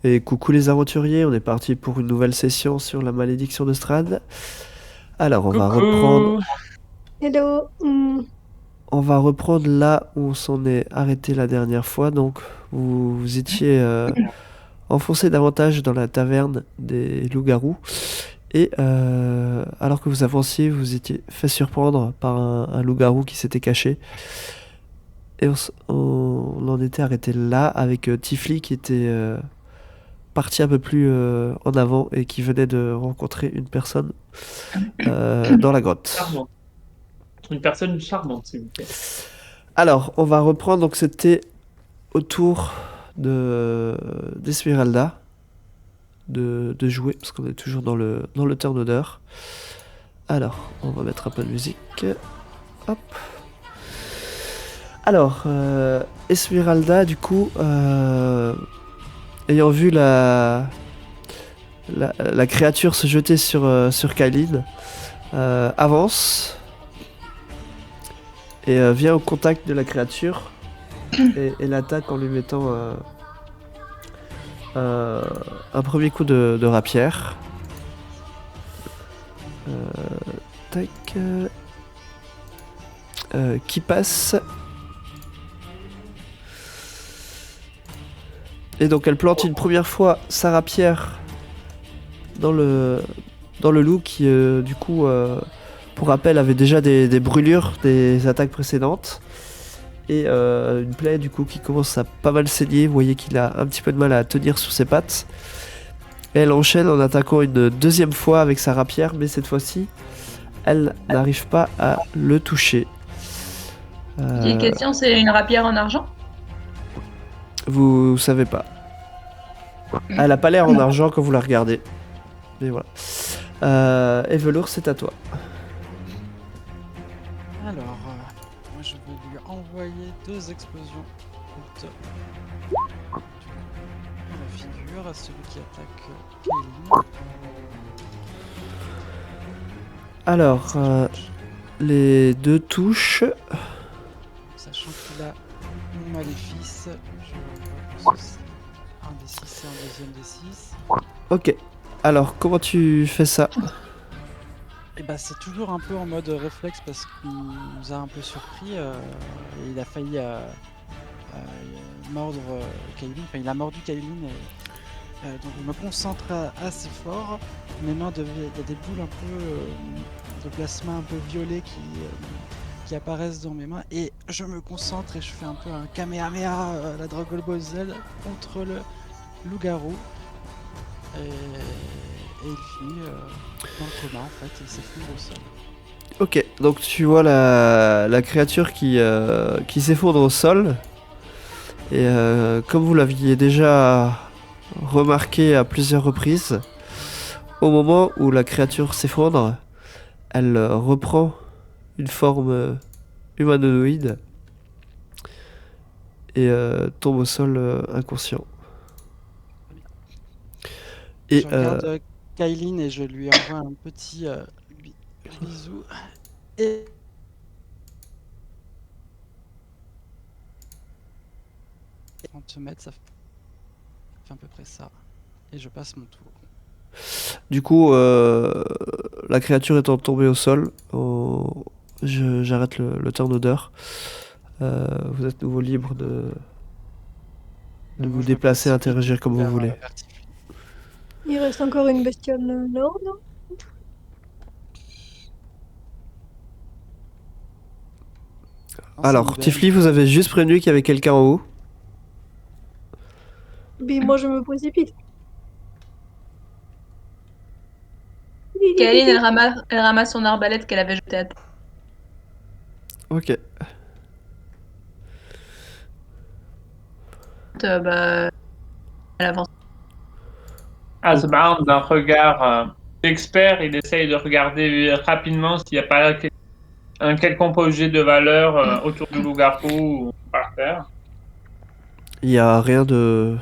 Et coucou les aventuriers, on est parti pour une nouvelle session sur la malédiction de Strahd. Alors Coucou! Hello. on va reprendre là où on s'en est arrêté la dernière fois. Donc vous étiez enfoncé davantage dans la taverne des loups-garous. Et alors que vous avanciez, vous étiez fait surprendre par un loup-garou qui s'était caché. Et on en était arrêté là avec Tifli qui était parti un peu plus en avant et qui venait de rencontrer une personne dans la grotte. Charmante. Une personne charmante, s'il vous plaît. Alors, on va reprendre. Donc, c'était au tour d'Esmeralda de jouer, parce qu'on est toujours dans le turn order. Alors, on va mettre un peu de musique. Hop. Alors, Esmeralda, du coup, ayant vu la créature se jeter sur Kylin, avance et vient au contact de la créature et l'attaque en lui mettant un premier coup de rapière. Tac. Qui passe. Et donc elle plante une première fois sa rapière dans le loup qui du coup pour rappel avait déjà des brûlures des attaques précédentes. Et une plaie du coup qui commence à pas mal saigner. Vous voyez qu'il a un petit peu de mal à tenir sur ses pattes. Et elle enchaîne en attaquant une deuxième fois avec sa rapière, mais cette fois-ci, elle n'arrive pas à le toucher. Petite question, c'est une rapière en argent? Vous savez pas. Elle a pas l'air en argent quand vous la regardez. Mais voilà. Evelour, c'est à toi. Alors, moi je vais lui envoyer 2 explosions de la figure à celui qui attaque Kaelin. Alors, les deux touches. Sachant qu'il a mon maléfice, je vois que c'est un des 6 et un deuxième des 6. Ok. Alors, comment tu fais ça? Et bah c'est toujours un peu en mode réflexe parce qu'il nous a un peu surpris et il a failli mordre Kaelin, enfin il a mordu Kaelin et donc je me concentre assez fort. Mes mains il y a des boules un peu de plasma un peu violet qui apparaissent dans mes mains et je me concentre et je fais un peu un Kamehameha la Dragon Ball Z contre le loup-garou et il finit dans le coma en fait, il s'effondre au sol. Ok, donc tu vois la créature qui s'effondre au sol. Et comme vous l'aviez déjà remarqué à plusieurs reprises, au moment où la créature s'effondre, elle reprend une forme humanoïde et tombe au sol inconscient. Et Je regarde Kaelin et je lui envoie un petit bisou et 30 mètres, ça fait à peu près ça. Et je passe mon tour. du coup, la créature étant tombée au sol, j'arrête le turn order. Vous êtes nouveau libre de vous déplacer, interagir comme vous voulez. Il reste encore une bestiole là, non? Alors, Tifli, vous avez juste prévenu qu'il y avait quelqu'un en haut. Mais moi je me précipite. Kaeline, elle ramasse son arbalète qu'elle avait jetée à terre. Ok. Bah, elle avance. Asbard, d'un regard d'expert, il essaye de regarder rapidement s'il n'y a pas un quelconque objet de valeur autour du loup-garou ou par terre. Il n'y a rien de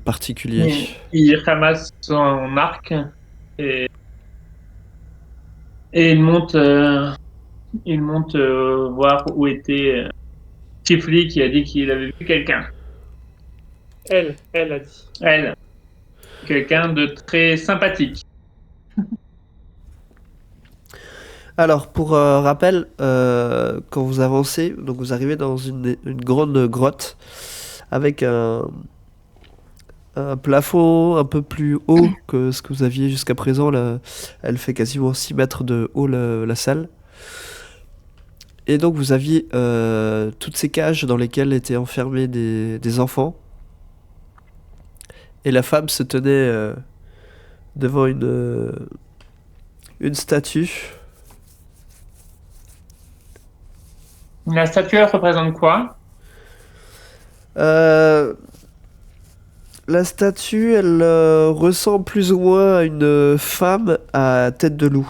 particulier. Il ramasse son arc et il monte voir où était Tifli qui a dit qu'il avait vu quelqu'un. Elle a dit. Elle. quelqu'un de très sympathique. Alors, pour rappel, quand vous avancez, donc vous arrivez dans une grande grotte avec un plafond un peu plus haut que ce que vous aviez jusqu'à présent. Là, elle fait quasiment 6 mètres de haut, la salle. Et donc vous aviez toutes ces cages dans lesquelles étaient enfermés des enfants. Et la femme se tenait devant une statue. La statue, elle représente quoi? Euh, la statue, elle ressemble plus ou moins à une femme à tête de loup.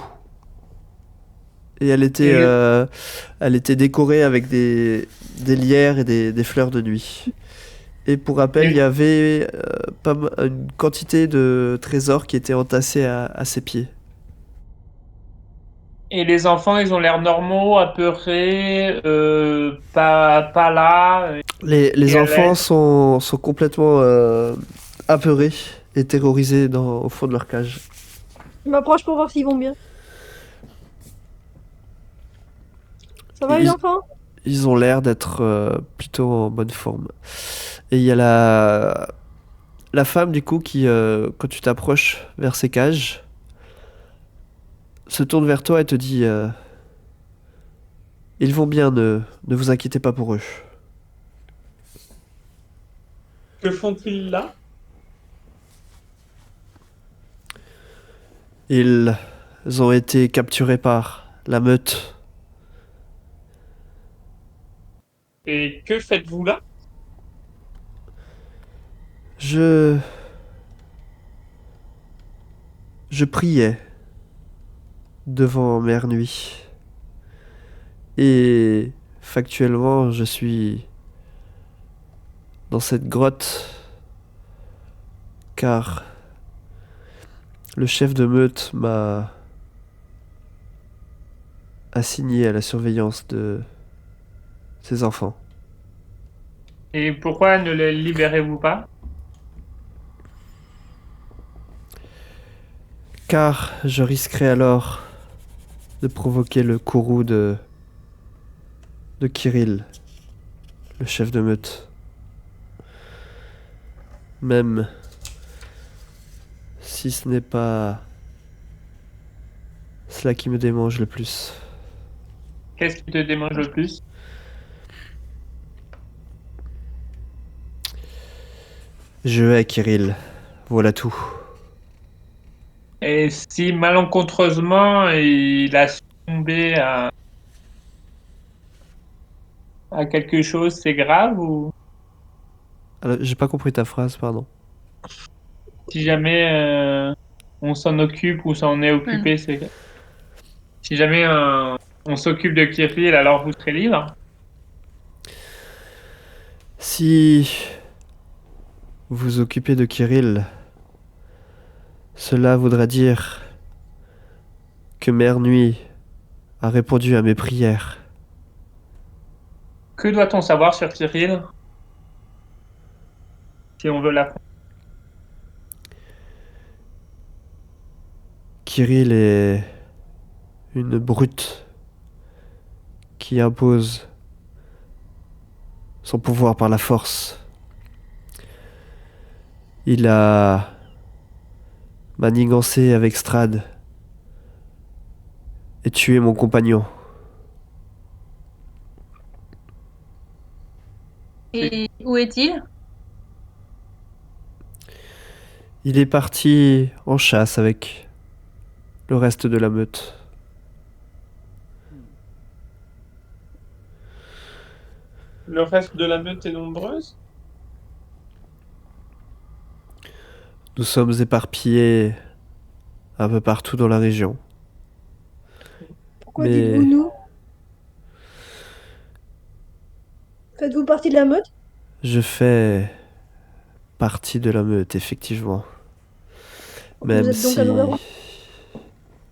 Et Et- elle était décorée avec des lierres et des fleurs de nuit. Et pour rappel, il y et- avait une quantité de trésors qui étaient entassés à ses pieds. Et les enfants, ils ont l'air normaux, apeurés, pas là, Les et à enfants l'aise. sont complètement apeurés et terrorisés au fond de leur cage. Je m'approche pour voir s'ils vont bien. Ça va les Ils, enfants? ils ont l'air d'être plutôt en bonne forme. Et il y a la femme, du coup, qui, quand tu t'approches vers ces cages, se tourne vers toi et te dit ils vont bien, ne vous inquiétez pas pour eux. Que font-ils là? Ils ont été capturés par la meute. Et que faites-vous là? Je... Je priais devant Mère Nuit. Et factuellement, je suis dans cette grotte car le chef de meute m'a assigné à la surveillance de ses enfants. Et pourquoi ne les libérez-vous pas? Car je risquerais alors de provoquer le courroux de Kirill, le chef de meute. Même si ce n'est pas cela qui me démange le plus. Qu'est-ce qui te démange le plus? Je hais Kirill, voilà tout. Et si malencontreusement il a succombé à quelque chose, c'est grave ou Alors, j'ai pas compris ta phrase, pardon. si jamais on s'en occupe ou s'en est occupé, c'est si jamais on s'occupe de Kirill, alors vous serez libre? Si vous vous occupez de Kirill, cela voudra dire que Mère Nuit a répondu à mes prières. Que doit-on savoir sur Kirill si on veut l'apprendre? Kirill est une brute qui impose son pouvoir par la force. Il a manigancé avec Strad et tué mon compagnon. Et où est-il? Il est parti en chasse avec le reste de la meute. Le reste de la meute est nombreuse? Nous sommes éparpillés un peu partout dans la région. Pourquoi Mais dites-vous nous? Faites-vous partie de la meute? je fais partie de la meute, effectivement. Vous Même êtes donc un si... loup-garou?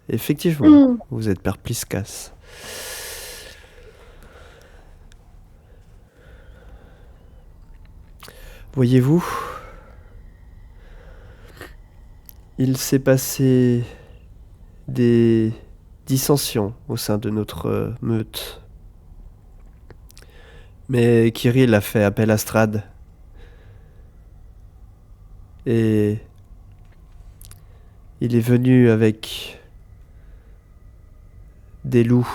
Effectivement, Hmm. vous êtes perpliscas. Voyez-vous, Il s'est passé des dissensions au sein de notre meute. Mais Kirill a fait appel à Strad. Et il est venu avec des loups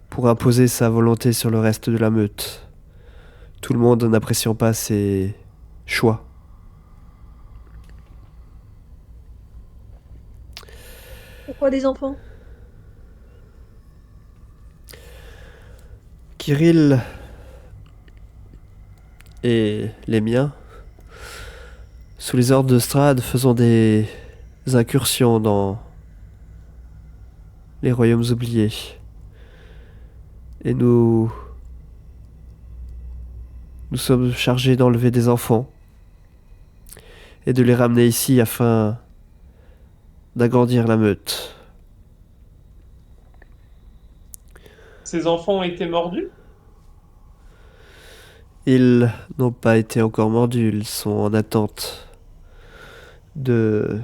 pour imposer sa volonté sur le reste de la meute. Tout le monde n'appréciant pas ses choix. Pourquoi des enfants? Kirill et les miens, sous les ordres de Strad, faisons des incursions dans les royaumes oubliés. Et nous sommes chargés d'enlever des enfants et de les ramener ici afin d'agrandir la meute. Ces enfants ont été mordus? Ils n'ont pas été encore mordus, ils sont en attente du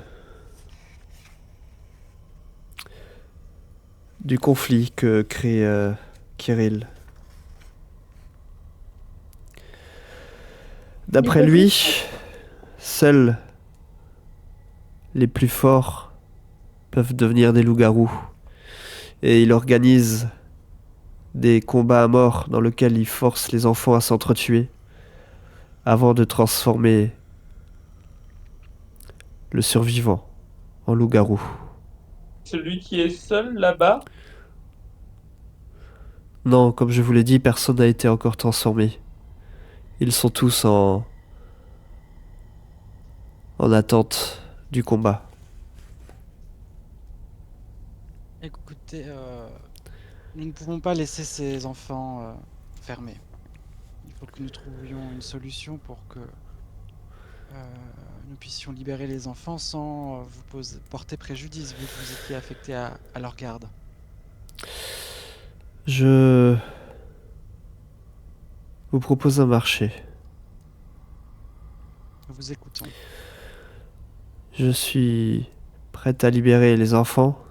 conflit que crée Kirill. D'après lui, seuls les plus forts peuvent devenir des loups-garous. Et il organise des combats à mort dans lesquels il force les enfants à s'entretuer avant de transformer le survivant en loup-garou. Celui qui est seul là-bas? Non, comme je vous l'ai dit, personne n'a été encore transformé. Ils sont tous en attente du combat. Écoutez, nous ne pouvons pas laisser ces enfants fermés. Il faut que nous trouvions une solution pour que nous puissions libérer les enfants sans porter préjudice, vu que vous étiez affecté à leur garde. Je vous propose un marché. Nous vous écoutons. Je suis prête à libérer les enfants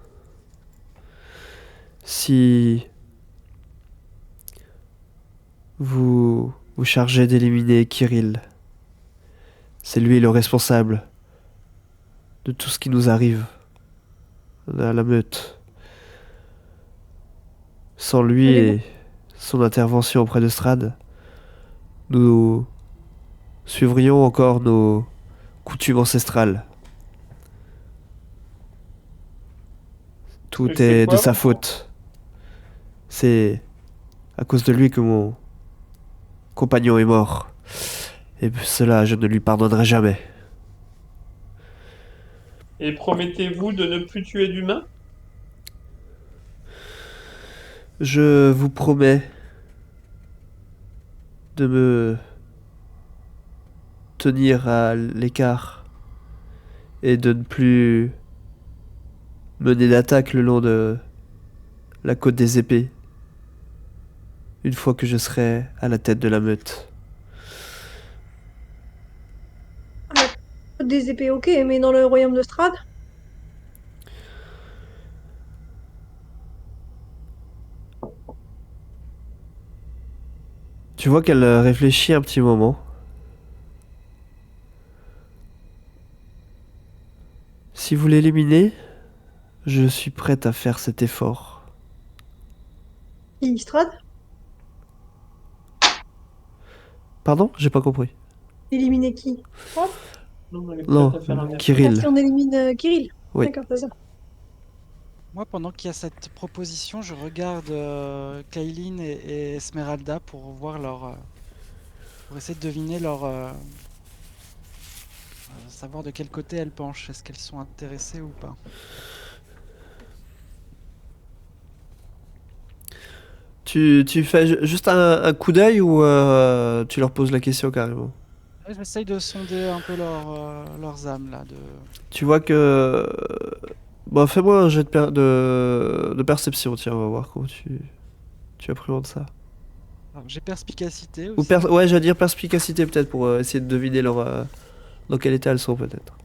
si vous vous chargez d'éliminer Kirill. C'est lui le responsable de tout ce qui nous arrive à la meute. Sans lui et son intervention auprès de Strad, nous suivrions encore nos coutumes ancestrales. Tout est de sa faute. C'est à cause de lui que mon compagnon est mort. Et cela, je ne lui pardonnerai jamais. Et promettez-vous de ne plus tuer d'humains? Je vous promets de me tenir à l'écart et de ne plus mener d'attaque le long de la côte des épées une fois que je serai à la tête de la meute. Des épées, ok, mais dans le royaume de Strad? Tu vois qu'elle réfléchit un petit moment. Si vous l'éliminez, je suis prête à faire cet effort. Qui, Strad? Pardon? J'ai pas compris. Éliminer qui? Strad? Non, elle est Non, prête à faire un effort. Kirill. Si on élimine Kirill? Oui. D'accord, c'est ça. Moi, pendant qu'il y a cette proposition, je regarde Kaylin et Esmeralda pour voir pour essayer de deviner savoir de quel côté elles penchent. Est-ce qu'elles sont intéressées ou pas? Tu fais juste un coup d'œil ou tu leur poses la question carrément? J'essaye de sonder un peu leurs âmes là. Tu vois que... Bon, fais-moi un jet de perception, tiens, on va voir comment tu appréhendes ça. Alors, j'ai perspicacité Ou aussi. ouais, j'allais dire perspicacité peut-être pour essayer de deviner dans quel état elles sont peut-être.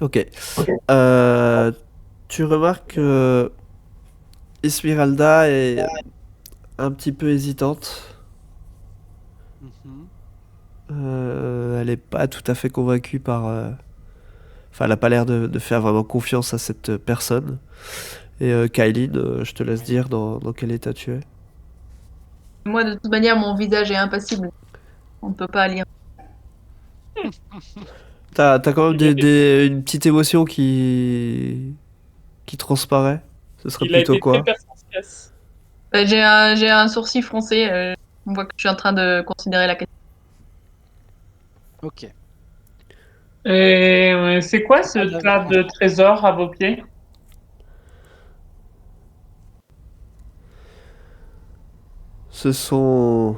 Ok. Euh, Tu remarques que Esmeralda est un petit peu hésitante. Mhm. Elle est pas tout à fait convaincue par. Enfin, elle a pas l'air de faire vraiment confiance à cette personne. Et Kylene, je te laisse dire dans quel état tu es. Moi, de toute manière, mon visage est impassible. On ne peut pas lire. T'as quand même une petite émotion qui transparaît. Ce serait Il a plutôt été très quoi? perspicace. J'ai un sourcil froncé. On voit que je suis en train de considérer la question. Ok. Et c'est quoi ce Pas d'av- tas de trésors à vos pieds? Ce sont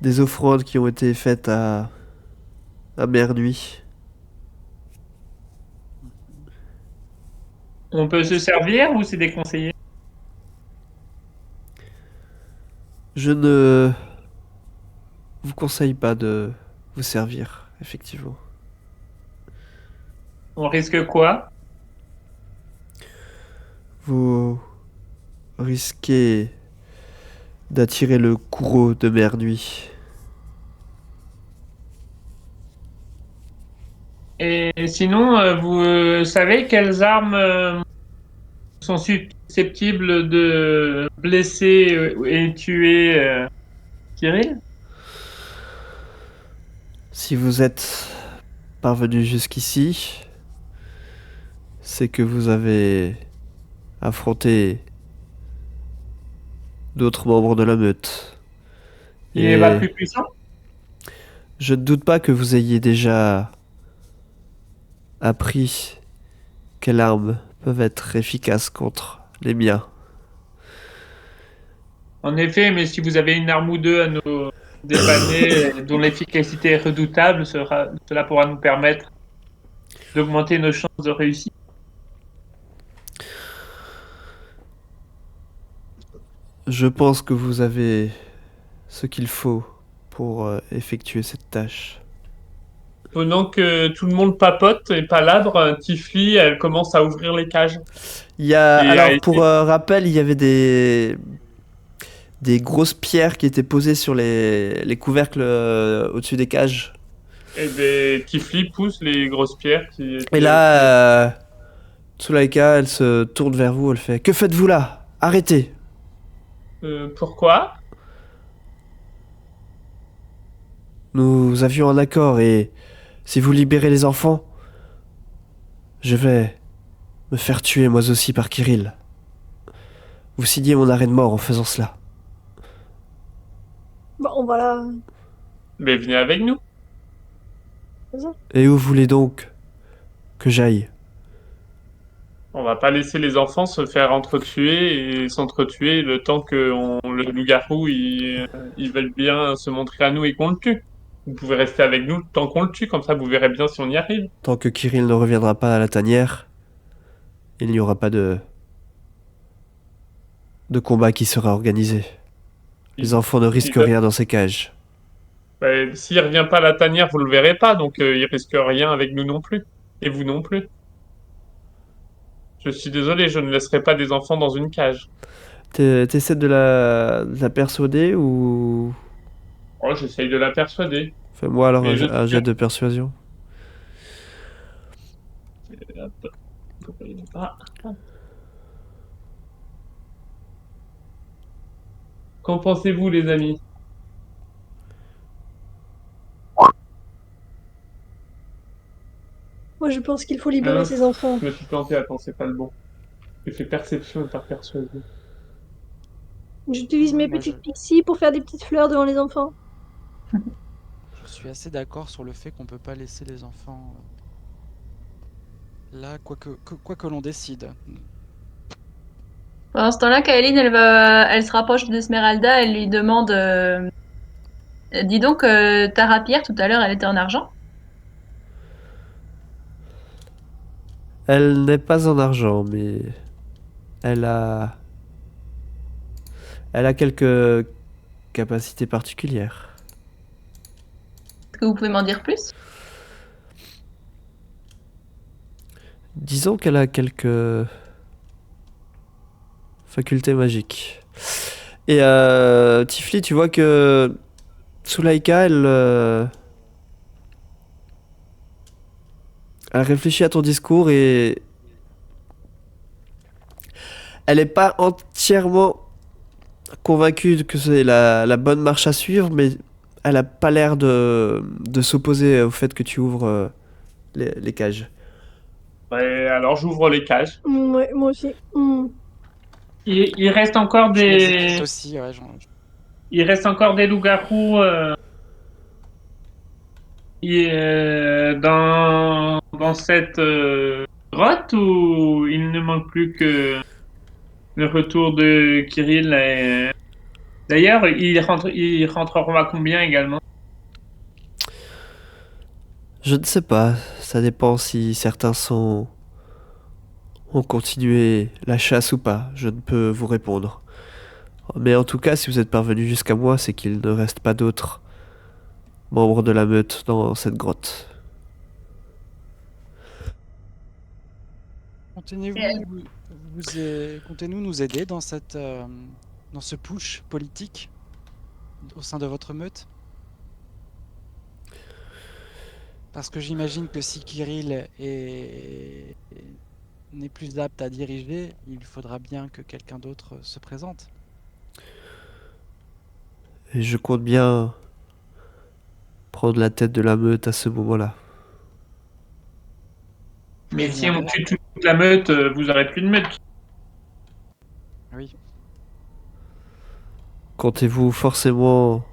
des offrandes qui ont été faites à Mère Nuit. On peut se servir ou c'est déconseillé? Je ne vous conseille pas de vous servir, effectivement. On risque quoi? Vous risquez d'attirer le courroux de Mère Nuit. Et sinon, vous savez quelles armes sont susceptibles de blesser et tuer Kirill? Si vous êtes parvenu jusqu'ici, c'est que vous avez affronté d'autres membres de la meute. Il n'est pas Et plus puissant? je ne doute pas que vous ayez déjà appris quelles armes peuvent être efficaces contre les miens. En effet, mais si vous avez une arme ou deux à nous dépanner, dont l'efficacité est redoutable, cela pourra nous permettre d'augmenter nos chances de réussite. Je pense que vous avez ce qu'il faut pour effectuer cette tâche. Pendant que tout le monde papote et palabre, Tifli, elle commence à ouvrir les cages. Et à Alors pour essayer rappel, il y avait des grosses pierres qui étaient posées sur les couvercles au-dessus des cages. et ben, Tifli pousse les grosses pierres qui Et étaient au-dessus des... là, Tsulaika, elle se tourne vers vous, elle fait: Que faites-vous là? Arrêtez! Pourquoi? Nous avions un accord et si vous libérez les enfants, je vais me faire tuer moi aussi par Kirill. Vous signez mon arrêt de mort en faisant cela. Bon, voilà. Mais venez avec nous. C'est ça. Et où voulez donc que j'aille? On va pas laisser les enfants se faire entretuer et s'entretuer le temps que le loup-garou ils veulent bien se montrer à nous et qu'on le tue. Vous pouvez rester avec nous tant qu'on le tue, comme ça vous verrez bien si on y arrive. Tant que Kirill ne reviendra pas à la tanière, il n'y aura pas de combat qui sera organisé. Les enfants ne risquent rien dans ces cages. Ben, s'il revient pas à la tanière, vous le verrez pas, donc il risque rien avec nous non plus. Et vous non plus. Je suis désolé, je ne laisserai pas des enfants dans une cage. T'essaies de la persuader ou... Oh, j'essaye de la persuader. Fais-moi alors Mais je un suis jet de persuasion. Ah. Qu'en pensez-vous, les amis? Moi, je pense qu'il faut Ah libérer non, ses enfants. je me suis planté, attends, c'est pas le bon. J'ai fait perception et pas persuasion. J'utilise mes Moi, je, petites pixies pour faire des petites fleurs devant les enfants. je suis assez d'accord sur le fait qu'on peut pas laisser les enfants là, quoi que l'on décide. Pendant ce temps-là, Kaeline, elle se rapproche d'Esmeralda, elle lui demande dis donc, ta rapière, tout à l'heure, elle était en argent? Elle n'est pas en argent, mais elle a, elle a quelques capacités particulières. Est-ce que vous pouvez m'en dire plus? Disons qu'elle a quelques facultés magiques. Et Tifli, tu vois que Sulaika, elle réfléchit à ton discours et elle n'est pas entièrement convaincue que c'est la bonne marche à suivre, mais elle a pas l'air de s'opposer au fait que tu ouvres les cages. Ouais, alors j'ouvre les cages. Ouais, moi aussi. Il reste encore Je l'exécute des, aussi, ouais, il reste encore des loups-garous dans cette grotte ou il ne manque plus que le retour de Kirill D'ailleurs, il rentreront à combien également? Je ne sais pas, ça dépend si certains ont continué la chasse ou pas, je ne peux vous répondre. Mais en tout cas, si vous êtes parvenu jusqu'à moi, c'est qu'il ne reste pas d'autres membres de la meute dans cette grotte. Comptez-nous nous aider dans dans ce push politique au sein de votre meute? Parce que j'imagine que si Kirill n'est plus apte à diriger, il faudra bien que quelqu'un d'autre se présente. Et je compte bien prendre la tête de la meute à ce moment-là. Mais si on tue toute la meute, vous aurez plus de meute. Oui. Comptez-vous forcément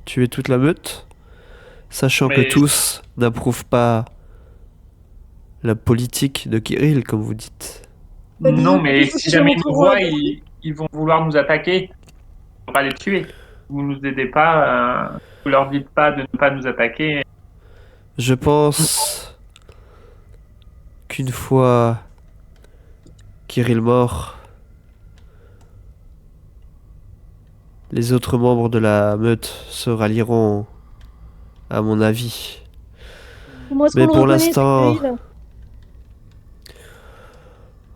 tuer toute la meute, sachant que Mais tous n'approuvent pas la politique de Kirill, comme vous dites. Bah, disons non, que mais il faut si qu'il jamais ils nous retourne voient, à- ils vont vouloir nous attaquer. On va les tuer. Vous nous aidez pas, vous leur dites pas de ne pas nous attaquer. Je pense qu'une fois Kirill mort, les autres membres de la meute se rallieront à mon avis. Comment est-ce Mais qu'on le pour reconnaît, l'instant, ce Kirill?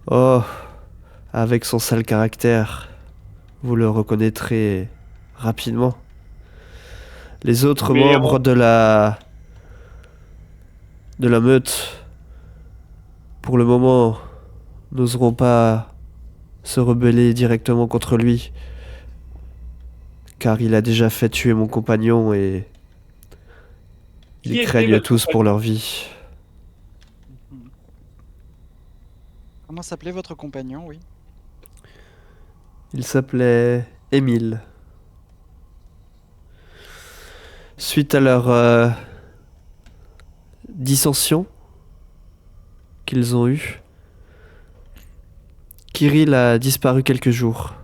oh, avec son sale caractère, vous le reconnaîtrez rapidement. Les autres Mais membres de la meute, pour le moment, n'oseront pas se rebeller directement contre lui, car il a déjà fait tuer mon compagnon et Qui ils était craignent votre tous pour compagnon? leur vie. Comment s'appelait votre compagnon, oui? Il s'appelait Émile. Suite à leur dissension qu'ils ont eue, Kirill a disparu quelques jours.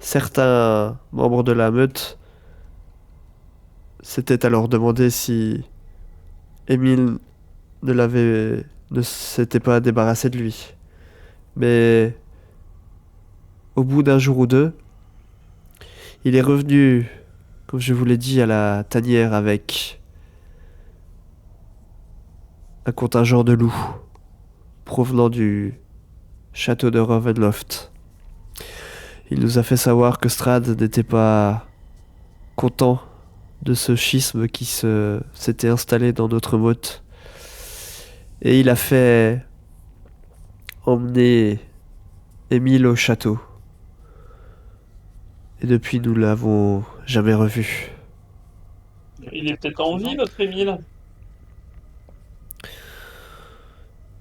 Certains membres de la meute s'étaient alors demandé si Émile ne s'était pas débarrassé de lui. Mais au bout d'un jour ou deux, il est revenu, comme je vous l'ai dit, à la tanière avec un contingent de loups provenant du château de Ravenloft. Il nous a fait savoir que Strad n'était pas content de ce schisme qui s'était installé dans notre meute. Et il a fait emmener Émile au château. Et depuis, nous l'avons jamais revu. Il est peut-être en vie, notre Émile.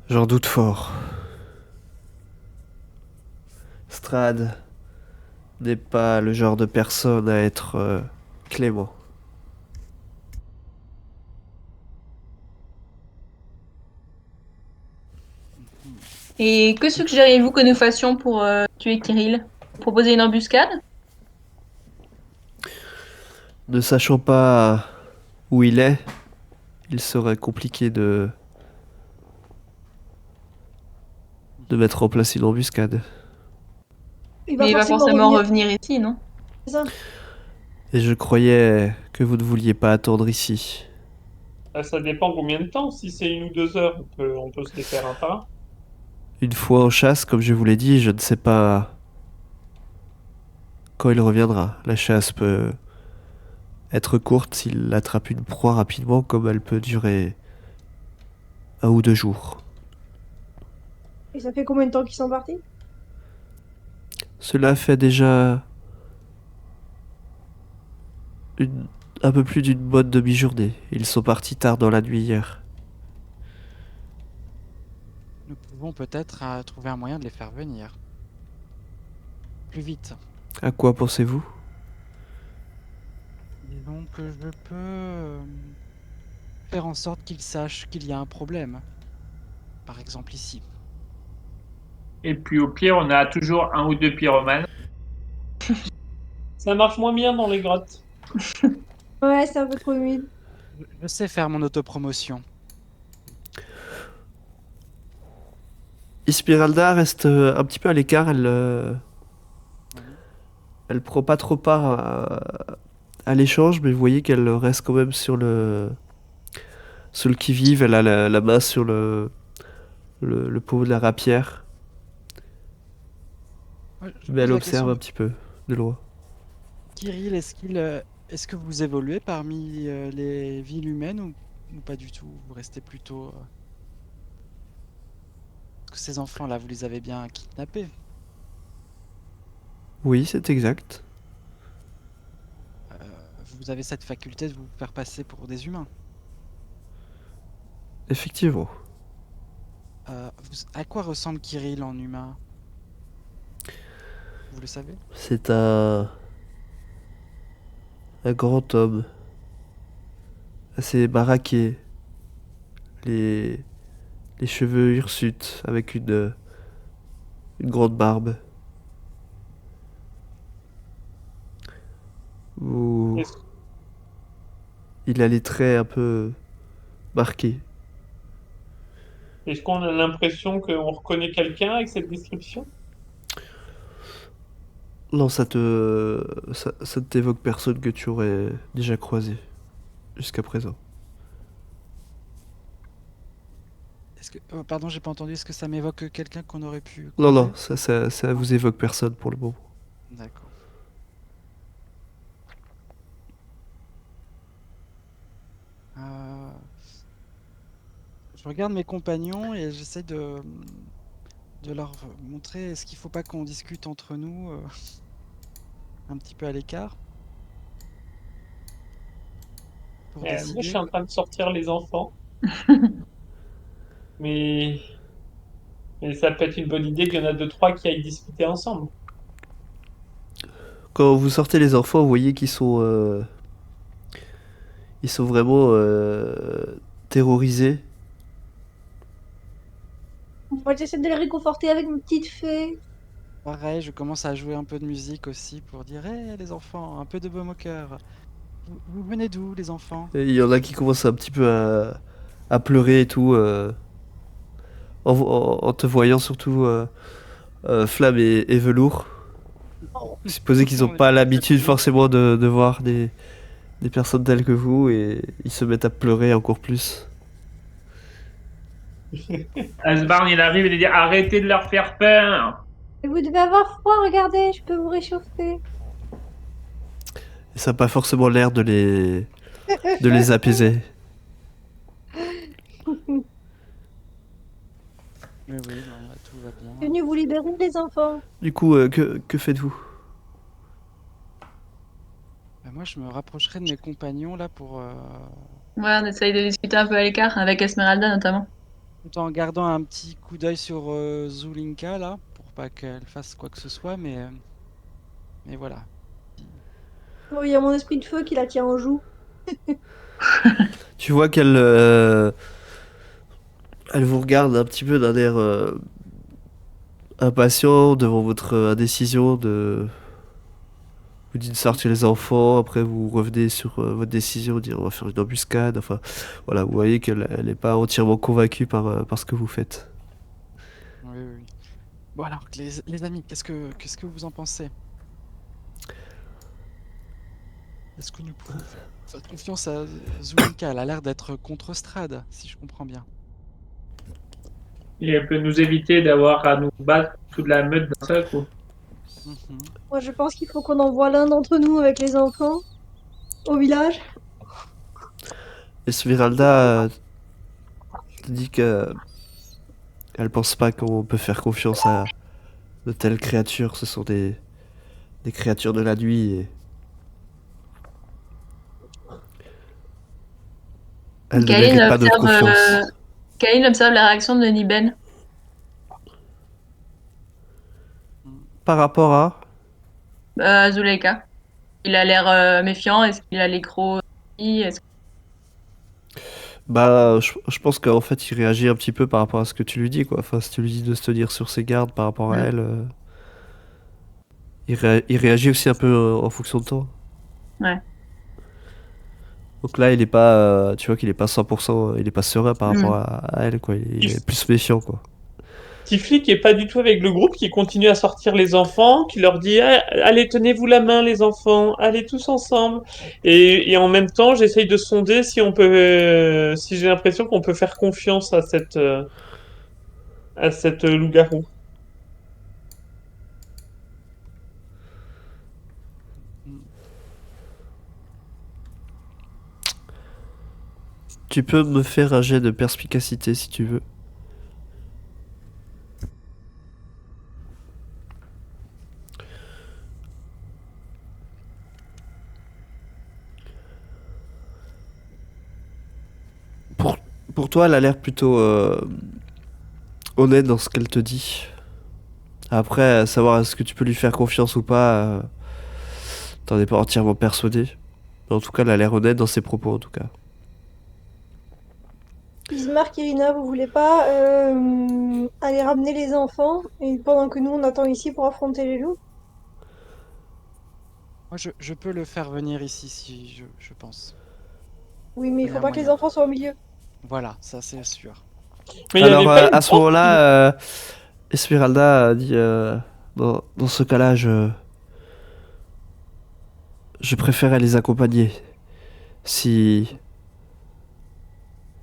J'en doute fort. Strad n'est pas le genre de personne à être clément. Et que suggériez-vous que nous fassions pour tuer Kirill? Proposer une embuscade? Ne sachant pas où il est, il serait compliqué de mettre en place une embuscade. Mais il va forcément revenir ici, non? C'est ça. Et je croyais que vous ne vouliez pas attendre ici. Ça dépend combien de temps. Si c'est 1 ou 2 heures, on peut se les faire un par un. Une fois en chasse, comme je vous l'ai dit, je ne sais pas quand il reviendra. La chasse peut être courte s'il attrape une proie rapidement, comme elle peut durer 1 ou 2 jours. Et ça fait combien de temps qu'ils sont partis? Cela fait déjà un peu plus d'une bonne demi-journée. Ils sont partis tard dans la nuit hier. Nous pouvons peut-être trouver un moyen de les faire venir. Plus vite. À quoi pensez-vous? Disons que je peux faire en sorte qu'ils sachent qu'il y a un problème. Par exemple ici. Et puis au pire, on a toujours 1 ou 2 pyromanes. Ça marche moins bien dans les grottes. Ouais, c'est un peu trop humide. Je sais faire mon autopromotion. Esmeralda reste un petit peu à l'écart. Oui. Elle prend pas trop part à l'échange, mais vous voyez qu'elle reste quand même sur le qui-vive. Elle a la main sur le pot de la rapière, Ouais, je mais elle pose la observe question. un petit peu de loin. Kirill, est-ce que vous évoluez parmi les villes humaines ou pas du tout? Vous restez plutôt... Parce que ces enfants-là, vous les avez bien kidnappés. Oui, c'est exact. Vous avez cette faculté de vous faire passer pour des humains. Effectivement. À quoi ressemble Kirill en humain? Vous le savez? C'est un grand homme, assez baraqué, les, les cheveux hirsutes, avec une grande barbe. Ou Est-ce il a les traits un peu marqués. est-ce qu'on a l'impression qu'on reconnaît quelqu'un avec cette description? Non, ça ne t'évoque personne que tu aurais déjà croisé jusqu'à présent. Est-ce que... pardon, j'ai pas entendu. Est-ce que ça m'évoque quelqu'un qu'on aurait pu Non, croiser? non, ça vous évoque personne pour le moment. D'accord. Euh, Je regarde mes compagnons et j'essaie de leur montrer est-ce qu'il faut pas qu'on discute entre nous un petit peu à l'écart pour Moi, je suis décider. en train de sortir les enfants, mais, mais ça peut être une bonne idée qu'il y en a 2, 3 qui aillent discuter ensemble. Quand vous sortez les enfants, vous voyez qu'ils ils sont vraiment terrorisés. Moi, j'essaie de les réconforter avec une petite fée. Pareil, je commence à jouer un peu de musique aussi pour dire hé les enfants, un peu de baume au cœur. Vous venez d'où les enfants? Et il y en a qui commencent un petit peu à pleurer et tout, en te voyant surtout Flamme et Velours. Supposez qu'ils n'ont On est pas très l'habitude fatigués. forcément de voir des personnes telles que vous et ils se mettent à pleurer encore plus. Asbarn, il arrive et il dit arrêtez de leur faire peur. Et vous devez avoir froid, regardez, je peux vous réchauffer. Et ça n'a pas forcément l'air de les apaiser. Mais oui, non, là, tout va Je suis bien. venue vous libérer, les enfants. Du coup, que faites-vous? Moi, je me rapprocherai de mes compagnons là pour Ouais, on essaye de discuter un peu à l'écart, avec Esmeralda notamment. tout en gardant un petit coup d'œil sur Zulinka là pour pas qu'elle fasse quoi que ce soit, mais voilà. Oh, il y a mon esprit de feu qui la tient en joue. Tu vois qu'elle elle vous regarde un petit peu d'un air impatient devant votre indécision de vous dites de sortir les enfants, après vous revenez sur votre décision, dire on va faire une embuscade, enfin voilà, vous voyez qu'elle n'est pas entièrement convaincue par ce que vous faites. Oui, oui, oui. Bon alors, les amis, qu'est-ce que vous en pensez? Est-ce que nous pouvons faire confiance à Zulinka? Elle a l'air d'être contre Strad, si je comprends bien. Et elle peut nous éviter d'avoir à nous battre toute la meute d'un seul coup. Mhm. Moi, je pense qu'il faut qu'on envoie l'un d'entre nous avec les enfants au village. Esmeralda te dit que elle pense pas qu'on peut faire confiance à de telles créatures. Ce sont des créatures de la nuit et elle ne Kaline mérite pas notre observe, confiance. Kaline observe la réaction de Niben. Par rapport à... Zuleika. Il a l'air méfiant. Est-ce qu'il a les crocs aussi? Bah, je pense qu'en fait, il réagit un petit peu par rapport à ce que tu lui dis, quoi. Enfin, si tu lui dis de se tenir sur ses gardes par rapport à Mm. elle, il réagit aussi un peu en fonction de toi. Ouais. Donc là, il est pas, tu vois qu'il est pas 100%, il est pas serein par rapport à elle, quoi. Il est plus méfiant, quoi. Tifli qui est pas du tout avec le groupe, qui continue à sortir les enfants, qui leur dit ah, allez, tenez-vous la main les enfants, allez tous ensemble. Et en même temps, j'essaye de sonder si on peut, si j'ai l'impression qu'on peut faire confiance à cette loup-garou. Tu peux me faire un jet de perspicacité si tu veux. Pour, pour toi, elle a l'air plutôt honnête dans ce qu'elle te dit. Après, savoir est-ce que tu peux lui faire confiance ou pas, t'en es pas entièrement persuadé. Mais en tout cas, elle a l'air honnête dans ses propos, en tout cas. Ismark, Irina, vous voulez pas aller ramener les enfants et pendant que nous on attend ici pour affronter les loups? Moi, je peux le faire venir ici si je pense. Oui, mais il Il y faut a pas que les moyen. enfants soient au milieu. Voilà, ça c'est sûr. Mais il y Alors, avait pas une à ce porte moment-là, Esmeralda dit dans ce cas-là, je préférais les accompagner. Si,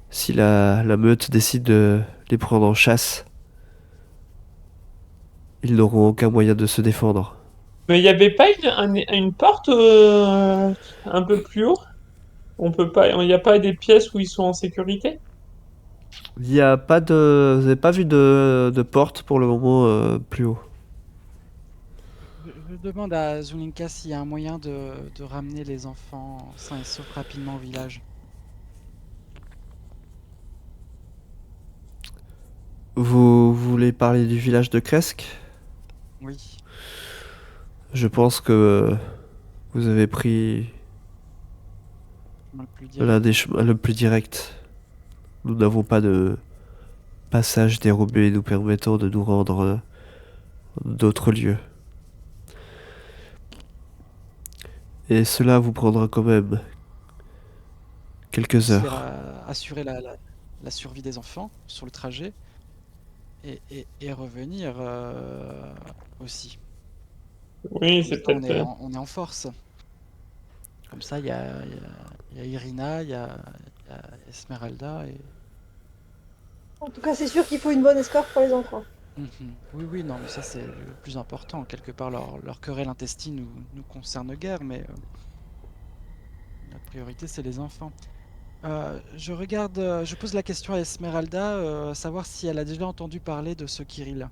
si la meute décide de les prendre en chasse, ils n'auront aucun moyen de se défendre. Mais il y avait pas une porte un peu plus haut? On peut pas, il n'y a pas des pièces où ils sont en sécurité? Il n'y a pas de... Vous n'avez pas vu de porte pour le moment plus haut. Je demande à Zulinka s'il y a un moyen de ramener les enfants sains et saufs rapidement au village. Vous voulez parler du village de Kresk? Oui. Je pense que vous avez pris Le plus l'un direct. des chemins le plus direct. Nous n'avons pas de passage dérobé nous permettant de nous rendre d'autres lieux. Et cela vous prendra quand même quelques C'est heures. assurer la survie des enfants sur le trajet et revenir aussi. Oui, Comme c'est ça, peut-être. on est en force. Comme ça, il y a Irina, il y a Esmeralda et... En tout cas, c'est sûr qu'il faut une bonne escorte pour les enfants. Mhm. Oui, oui, non, mais ça c'est le plus important. Quelque part, leur querelle intestine nous concerne guère, mais la priorité c'est les enfants. Je pose la question à Esmeralda, savoir si elle a déjà entendu parler de ce Kirill.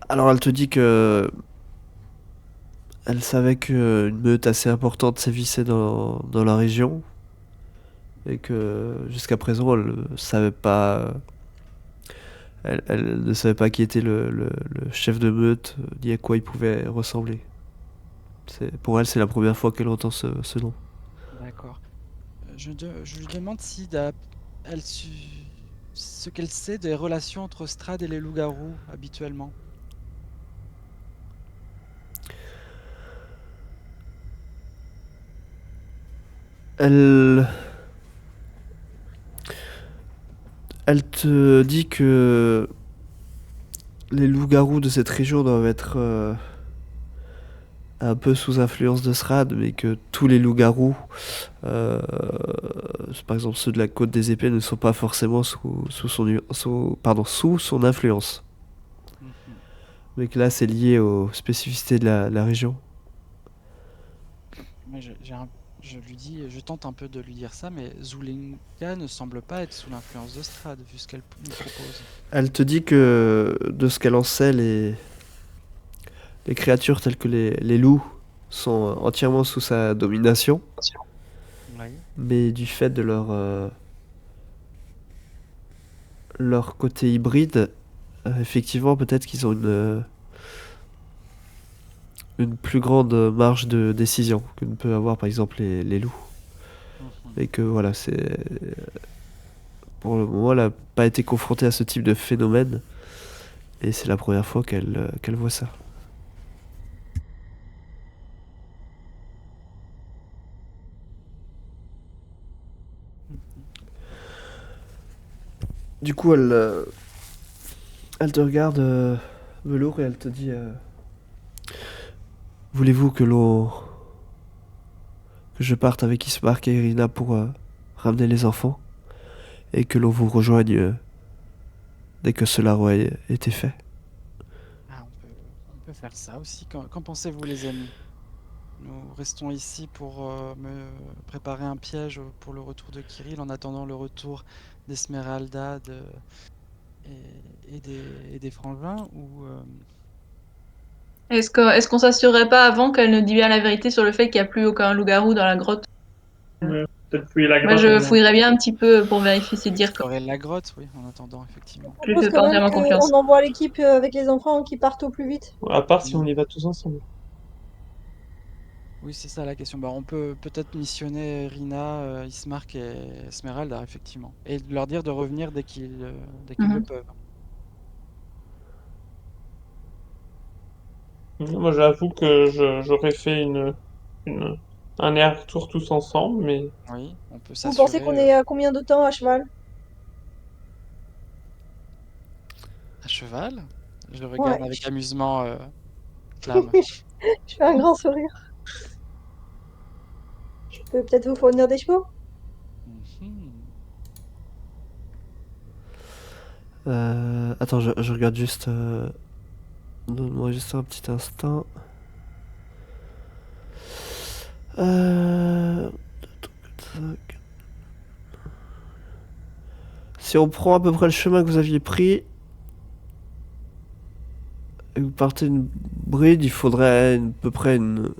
Alors elle te dit que elle savait qu'une meute assez importante sévissait dans la région et que jusqu'à présent elle savait pas, elle ne savait pas qui était le chef de meute ni à quoi il pouvait ressembler. Pour elle, c'est la première fois qu'elle entend ce nom. D'accord. Je lui demande si elle ce qu'elle sait des relations entre Strahd et les loups-garous habituellement. Elle, elle te dit que les loups-garous de cette région doivent être un peu sous influence de Srad, mais que tous les loups-garous, par exemple ceux de la Côte des Épées, ne sont pas forcément sous son influence. Mhm. Mais que là, c'est lié aux spécificités de la région. Moi, je lui dis, je tente un peu de lui dire ça, mais Zulinka ne semble pas être sous l'influence de Strahd, vu ce qu'elle nous propose. Elle te dit que, de ce qu'elle en sait, les créatures telles que les loups sont entièrement sous sa domination, Oui. mais du fait de leur côté hybride, effectivement, peut-être qu'ils ont une plus grande marge de décision que ne peut avoir par exemple les loups. Mhm. Et que voilà, pour le moment, elle n'a pas été confrontée à ce type de phénomène. Et c'est la première fois qu'elle voit ça. Du coup, elle te regarde, Velours, et elle te dit voulez-vous que je parte avec Ismark et Irina pour ramener les enfants et que l'on vous rejoigne dès que cela aurait été fait? Ah, on peut faire ça aussi. Qu'en pensez-vous, les amis? Nous restons ici pour me préparer un piège pour le retour de Kirill en attendant le retour d'Esmeralda et des frangins ou Est-ce qu'on s'assurerait pas avant qu'elle ne dise bien la vérité sur le fait qu'il n'y a plus aucun loup-garou dans la grotte? Ouais, peut-être fouiller la Moi, grotte. je fouillerais bien un petit peu pour vérifier, c'est dire que explorer la grotte, oui, en attendant, effectivement. Je je propose fais quand pas même entièrement confiance. qu'on envoie l'équipe avec les enfants qui partent au plus vite. À part si on y va tous ensemble. Oui, c'est ça la question. Bah, on peut peut-être missionner Rina, Ismark et Esmeralda, effectivement. Et leur dire de revenir dès qu'ils le Mhm. peuvent. Moi, j'avoue que j'aurais fait une- un air-retour tous ensemble, mais Oui, on peut Vous pensez qu'on s'assurer est à combien de temps à cheval? à cheval. Je le regarde Ouais, avec amusement, Flamme. je fais un grand sourire. Je peux peut-être vous fournir des chevaux? Mhm. Attends, je regarde juste. Donne-moi juste un petit instant. Euh, Si on prend à peu près le chemin que vous aviez pris et que vous partez une bride, il faudrait à peu près une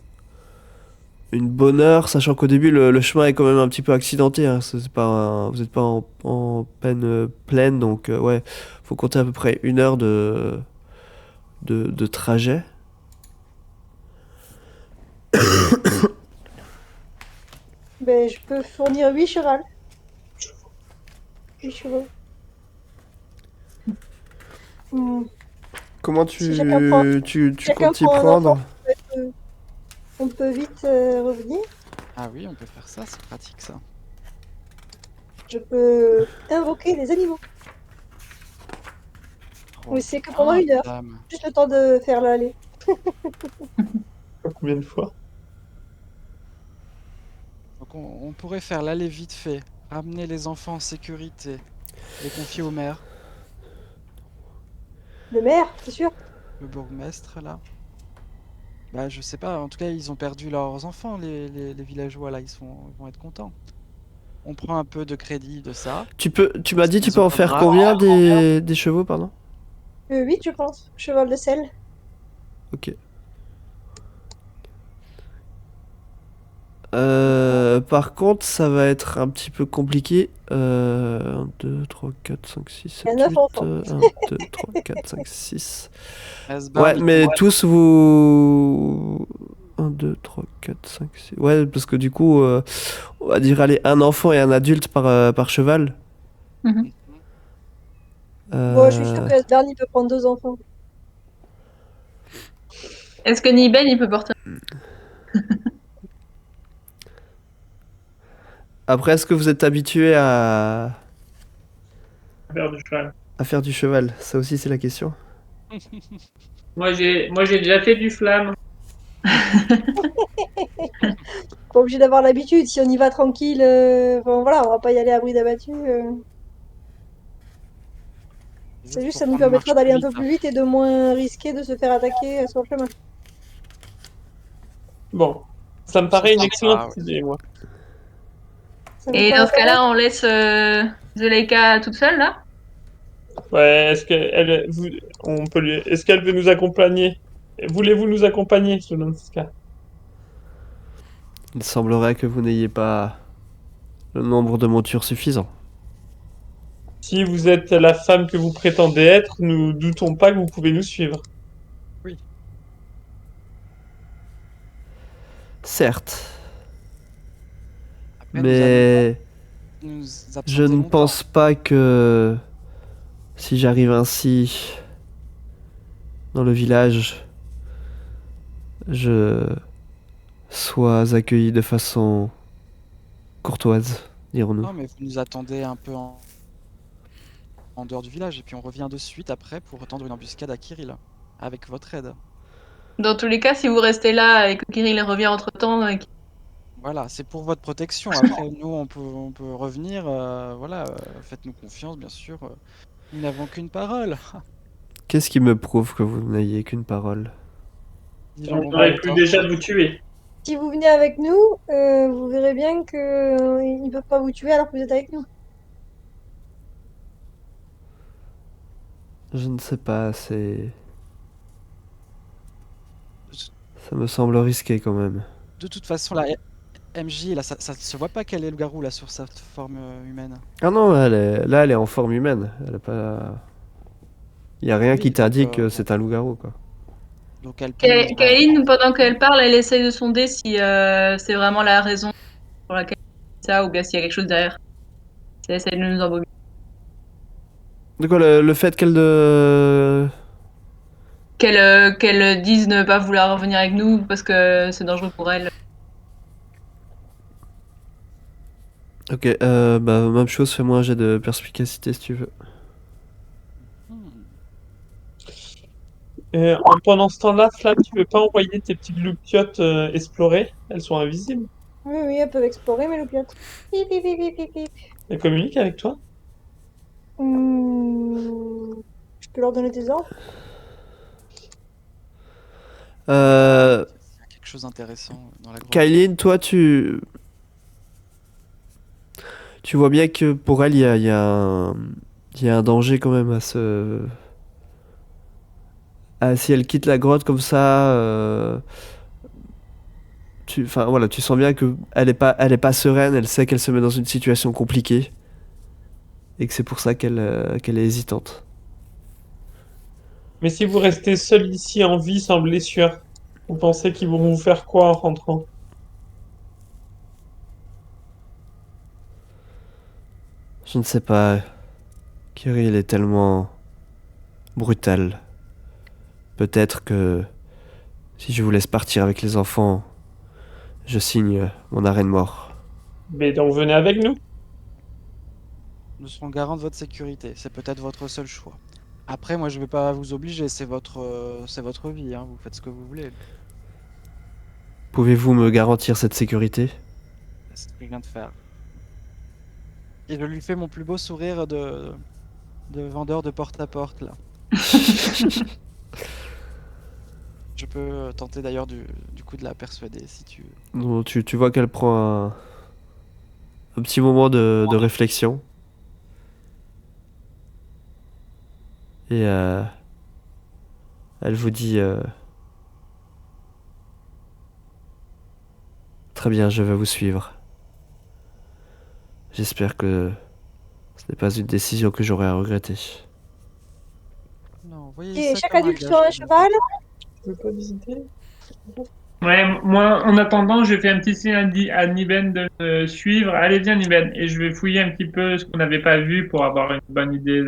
bonne heure, sachant qu'au début le chemin est quand même un petit peu accidenté. Hein. C'est pas vous n'êtes pas en peine pleine, donc ouais, faut compter à peu près une heure de trajet. Ben, je peux fournir 8 chevaux. 8 chevaux. Hmm. Comment Si chacun prend, tu chacun comptes t'y prend un enfant, prendre? on peut vite revenir. Ah oui, on peut faire ça, c'est pratique ça. Je peux invoquer les animaux. Trop Oui, c'est que pendant bien, une heure. Flamme. Juste le temps de faire l'aller. pas combien de fois. Donc on pourrait faire l'aller vite fait, ramener les enfants en sécurité, les confier au maire, Le maire, c'est sûr. le bourgmestre là. Bah je sais pas, en tout cas ils ont perdu leurs enfants, les villageois là, ils vont être contents. On prend un peu de crédit de ça. Tu m'as dit, tu Les peux en faire autographes. combien des chevaux, pardon? 8, je pense. Cheval de sel. Ok. Par contre, ça va être un petit peu compliqué. 1, 2, 3, 4, 5, 6, Il y a 7, 9 8. enfants. 1, 2, 3, 4, 5, 6. Asbarn, Ouais, il mais comprend. tous vous. 1, 2, 3, 4, 5, 6. Ouais, parce que du coup, on va dire, allez, un enfant et un adulte par cheval. Mhm. Bon, je suis sûre Euh, que Asbern, il peut prendre 2 enfants. Est-ce que Niben, il peut porter Après, est-ce que vous êtes habitué Faire du cheval. à faire du cheval? Ça aussi, c'est la question. Moi, j'ai déjà fait du flamme. Pas obligé d'avoir l'habitude. Si on y va tranquille, bon, voilà, on va pas y aller à bride abattue. C'est juste, ça nous permettra d'aller un peu plus vite et de moins risquer de se faire attaquer sur le chemin. Bon, ça me Ça paraît une sera excellente ça, ouais. idée, moi. Ça vous Et paraît dans ce pas mal cas-là, on laisse Zuleika toute seule, là? Ouais, est-ce qu'elle veut nous accompagner? Voulez-vous nous accompagner, Solonska? Il semblerait que vous n'ayez pas le nombre de montures suffisant. Si vous êtes la femme que vous prétendez être, nous doutons pas que vous pouvez nous suivre. Oui. Certes, Après, mais nous je absenter ne longtemps. pense pas que si j'arrive ainsi dans le village, je sois accueilli de façon courtoise, dirons-nous. Non, mais vous nous attendez un peu en dehors du village et puis on revient de suite après pour tendre une embuscade à Kirill avec votre aide. Dans tous les cas, si vous restez là et que Kirill revient entre-temps, Voilà, c'est pour votre protection. Après, nous, on peut revenir. Voilà, faites-nous confiance, bien sûr. Nous n'avons qu'une parole. Qu'est-ce qui me prouve que vous n'ayez qu'une parole? Dit On Jean aurait pu Bontemps. déjà vous tuer. Si vous venez avec nous, vous verrez bien que ils peuvent pas vous tuer alors que vous êtes avec nous. Je ne sais pas, c'est... Ça me semble risqué quand même. De toute façon, la MJ, là, ça se voit pas qu'elle est le garou là sur sa forme humaine. Ah non, elle est en forme humaine. Elle a pas... Il y a rien Oui, qui donc, t'indique que bon. c'est un loup-garou, quoi. Donc elle peut nous- Kaeline, pendant qu'elle parle, elle essaye de sonder si c'est vraiment la raison pour laquelle elle fait ça ou bien s'il y a quelque chose derrière. Elle essaye de nous embobiner. De quoi, le fait qu'elle de... Qu'elle dise ne pas vouloir revenir avec nous parce que c'est dangereux pour elle. Ok, bah même chose, fais-moi un jet de perspicacité si tu veux. Hmm. Pendant ce temps-là, Flamme, tu veux pas envoyer tes petites loupiottes explorer? Elles sont invisibles. Oui, oui, elles peuvent explorer mes loupiottes. Pip, pip, pip, pip, pip, pip. Elles communiquent avec toi? Je peux leur donner tes ordres? Euh... Il y a quelque chose d'intéressant dans la grotte. Kylene, toi, tu vois bien que pour elle, il y a un danger quand même à se... si elle quitte la grotte comme ça, enfin voilà, tu sens bien que elle est pas sereine, elle sait qu'elle se met dans une situation compliquée et que c'est pour ça qu'elle est hésitante. Mais si vous restez seul ici en vie, sans blessure, vous pensez qu'ils vont vous faire quoi en rentrant? Je ne sais pas. Kirill est tellement brutal. Peut-être que si je vous laisse partir avec les enfants, je signe mon arrêt de mort. Mais donc venez avec nous. Nous serons garants de votre sécurité. C'est peut-être votre seul choix. Après, moi, je vais pas vous obliger. C'est votre vie. Hein. Vous faites ce que vous voulez. Pouvez-vous me garantir cette sécurité? C'est ce que je viens de faire. Et je lui fais mon plus beau sourire de vendeur de porte-à-porte, là. Je peux tenter d'ailleurs du coup de la persuader, si tu veux. Non, tu vois qu'elle prend un petit moment de réflexion. Et elle vous dit très bien, je vais vous suivre. J'espère que ce n'est pas une décision que j'aurai à regretter. Non, voyez Et ça chaque comme un adulte gage, sur un s'il vous cheval? Tu veux pas visiter? Ouais, moi, en attendant, je fais un petit signe à Niben de me suivre. Allez, viens, Niben. Et je vais fouiller un petit peu ce qu'on n'avait pas vu pour avoir une bonne idée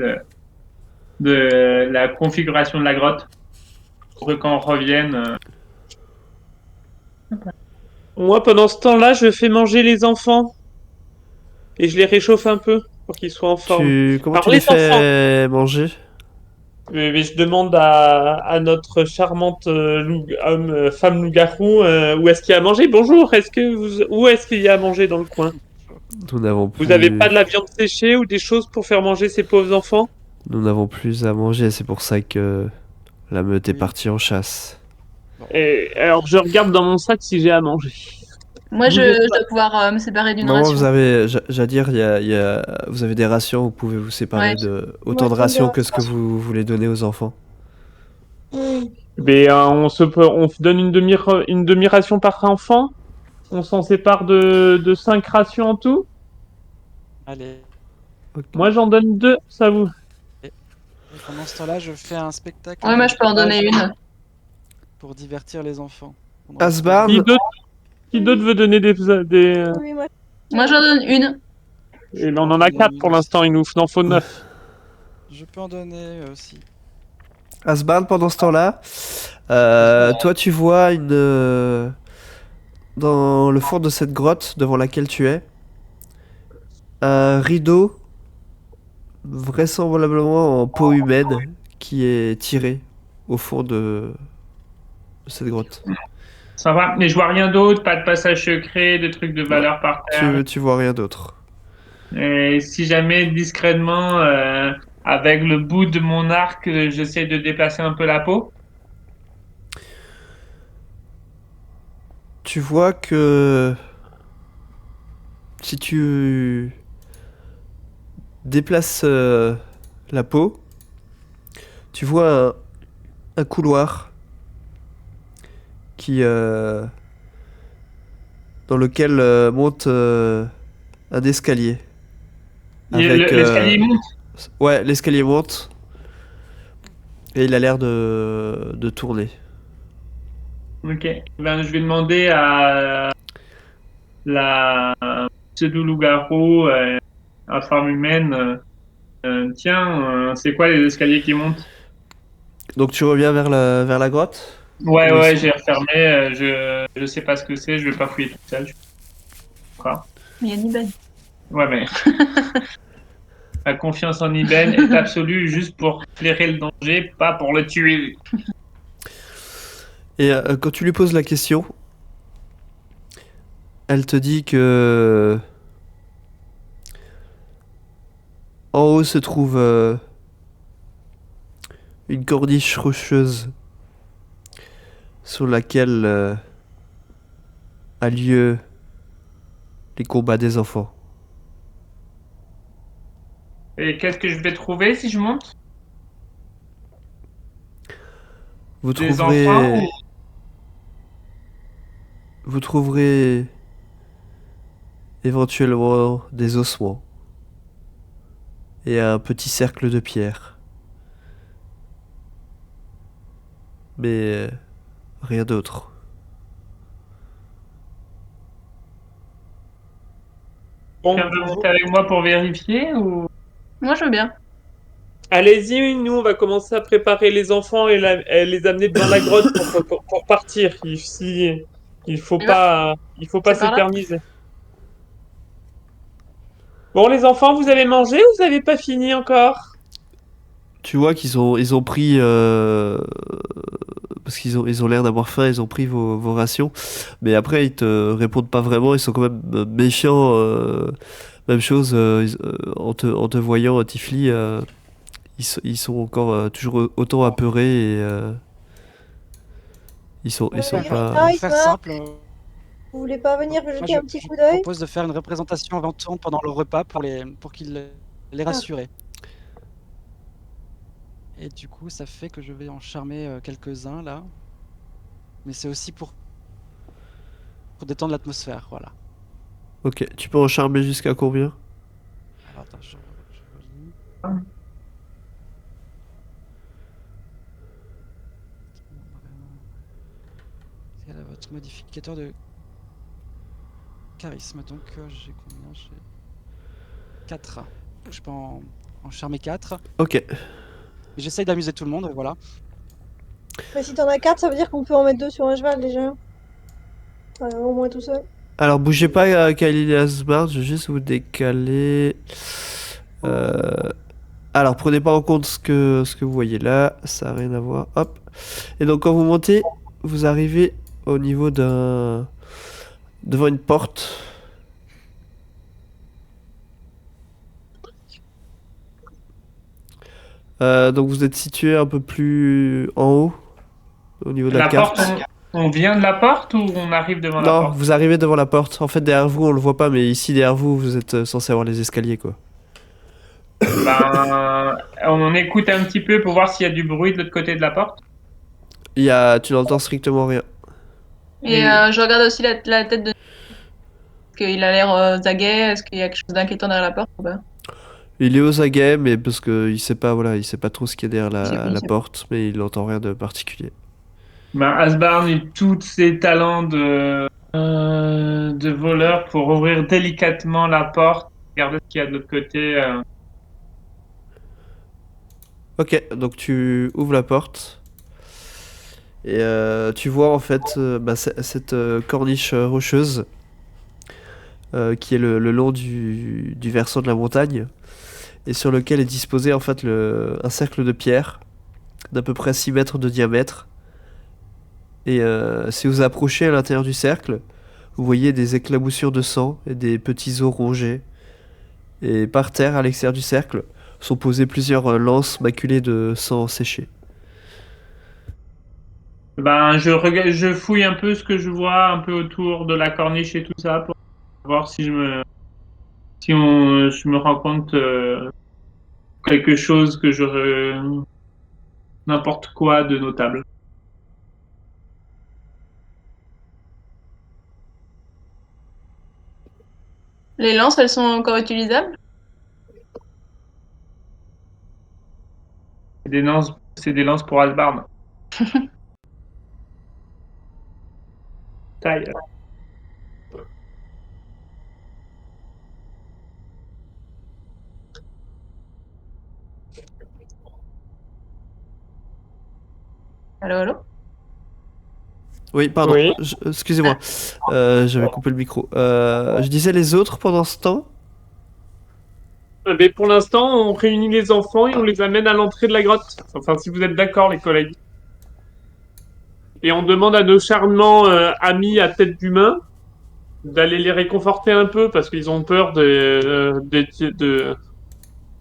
de la configuration de la grotte. Pour que quand on revienne. Moi, pendant ce temps-là, je fais manger les enfants. Et je les réchauffe un peu pour qu'ils soient en forme. Comment Alors, tu les les enfants. fais manger? Mais je demande à notre charmante femme loup-garou où est-ce qu'il y a à manger. Bonjour, où est-ce qu'il y a à manger dans le coin? Nous n'avons Vous avez plus, pas de la viande séchée ou des choses pour faire manger ces pauvres enfants? nous n'avons plus à manger, c'est pour ça que la meute est Oui. partie en chasse. Et alors je regarde dans mon sac si j'ai à manger. Moi, Vous je êtes dois pouvoir me séparer d'une Maman, ration. vous avez, Jadir, vous avez des rations, vous pouvez vous séparer Ouais. de autant Moi, de je rations donne que ce que vous voulez donner aux enfants. Oui. Mais on se donne une demi-ration par enfant. On s'en sépare de 5 rations en tout. Allez. Moi j'en donne 2, ça vous. Et pendant ce temps-là, je fais un spectacle Ouais, moi, je peux en donner d'alpage une. pour divertir les enfants. Pendant ce temps, Asbarn, Qui d'autre veut donner des... Oui, moi. Moi, j'en donne une. Et ben, on en a 4 pour l'instant, il nous en faut 9. je peux en donner aussi. Asbarn, pendant ce temps-là, toi tu vois dans le fond de cette grotte devant laquelle tu es, un rideau vraisemblablement en peau humaine qui est tiré au fond de cette grotte. Ça va, mais je vois rien d'autre, pas de passage secret, de trucs de valeur par terre. Tu vois rien d'autre. Et si jamais discrètement, avec le bout de mon arc, j'essaie de déplacer un peu la peau. Tu vois que si tu déplaces la peau, tu vois un couloir qui dans lequel monte un escalier. L'escalier monte. Ouais, l'escalier monte et il a l'air de tourner. Ok. Ben, je vais demander à la pseudo-loup-garou à forme humaine. Tiens, c'est quoi les escaliers qui montent? Donc tu reviens vers la grotte. Ouais, Où ils ouais, sont. j'ai refermé. Je sais pas ce que c'est. Je vais pas fouiller tout seul. Il y a Niben. Ouais, mais la confiance en Iben est absolue juste pour flairer le danger, pas pour le tuer. Et quand tu lui poses la question, elle te dit que en haut se trouve une corniche rocheuse sur laquelle a lieu les combats des enfants. Et qu'est-ce que je vais trouver si je monte? Vous Des enfants trouverez, ou... vous trouverez éventuellement des ossements et un petit cercle de pierre. Mais rien d'autre. Quelqu'un veut monter avec moi pour vérifier ou... Moi, je veux bien. Allez-y, nous on va commencer à préparer les enfants et les amener devant la grotte pour partir. Il faut Eh ben, c'est par là. s'éterniser. Bon les enfants, vous avez mangé ou vous avez pas fini encore? Tu vois ils ont pris parce ils ont l'air d'avoir faim, ils ont pris vos rations, mais après ils te répondent pas vraiment, ils sont quand même méchants. Même chose en te voyant, Tifli, ils sont encore toujours autant apeurés et ils sont Ouais, pas. ah, Pour faire Isma, simple, vous voulez pas venir moi, jeter un petit coup d'œil? propose de faire une représentation avant pendant le repas pour qu'ils les rassurer. Et du coup, ça fait que je vais en charmer quelques-uns là. Mais c'est aussi pour détendre l'atmosphère, voilà. Ok, tu peux en charmer jusqu'à combien? Alors attends, je relis. Quel est votre modificateur de charisme? Donc j'ai combien? J'ai 4. Je peux en charmer 4. Ok. J'essaye d'amuser tout le monde, voilà. Mais si t'en as 4, ça veut dire qu'on peut en mettre 2 sur un cheval déjà. Au moins tout seul. Alors bougez pas, Kylie et Asbard, je vais juste vous décaler. Alors, prenez pas en compte ce que vous voyez là, ça n'a rien à voir. Hop. Et donc, quand vous montez, vous arrivez au niveau devant une porte. Donc, vous êtes situé un peu plus en haut, au niveau de la La carte. porte, on vient de la porte ou on arrive devant la Non, porte? vous arrivez devant la porte. En fait, derrière vous, on le voit pas, mais ici, derrière vous, vous êtes censé avoir les escaliers, quoi. Ben, on écoute un petit peu pour voir s'il y a du bruit de l'autre côté de la porte. Tu n'entends strictement rien. Et je regarde aussi la tête de. Est-ce qu'il a l'air zaguet? Est-ce qu'il y a quelque chose d'inquiétant derrière la porte ou pas? Il est aux aguets, mais parce que il sait pas, voilà, il sait pas trop ce qu'il y a derrière C'est la possible. porte, mais il n'entend rien de particulier. Ben, Asbarn et tous ses talents de voleur pour ouvrir délicatement la porte, regarder ce qu'il y a de l'autre côté. Ok, donc tu ouvres la porte et tu vois en fait cette corniche rocheuse qui est le long du versant de la montagne et sur lequel est disposé en fait un cercle de pierre d'à peu près 6 mètres de diamètre. Et si vous approchez à l'intérieur du cercle, vous voyez des éclaboussures de sang et des petits os rongés. Et par terre, à l'extérieur du cercle, sont posées plusieurs lances maculées de sang séché. Ben, je fouille un peu ce que je vois un peu autour de la corniche et tout ça pour voir si je me rends compte quelque chose que n'importe quoi de notable. Les lances, elles sont encore utilisables? C'est des lances pour Asbarn. Taille. Allô, allô? Oui, pardon, Oui. excusez-moi, j'avais coupé le micro. Je disais les autres pendant ce temps. Mais pour l'instant, on réunit les enfants et on les amène à l'entrée de la grotte. Enfin, si vous êtes d'accord, les collègues. Et on demande à nos charmants amis à tête d'humain d'aller les réconforter un peu parce qu'ils ont peur de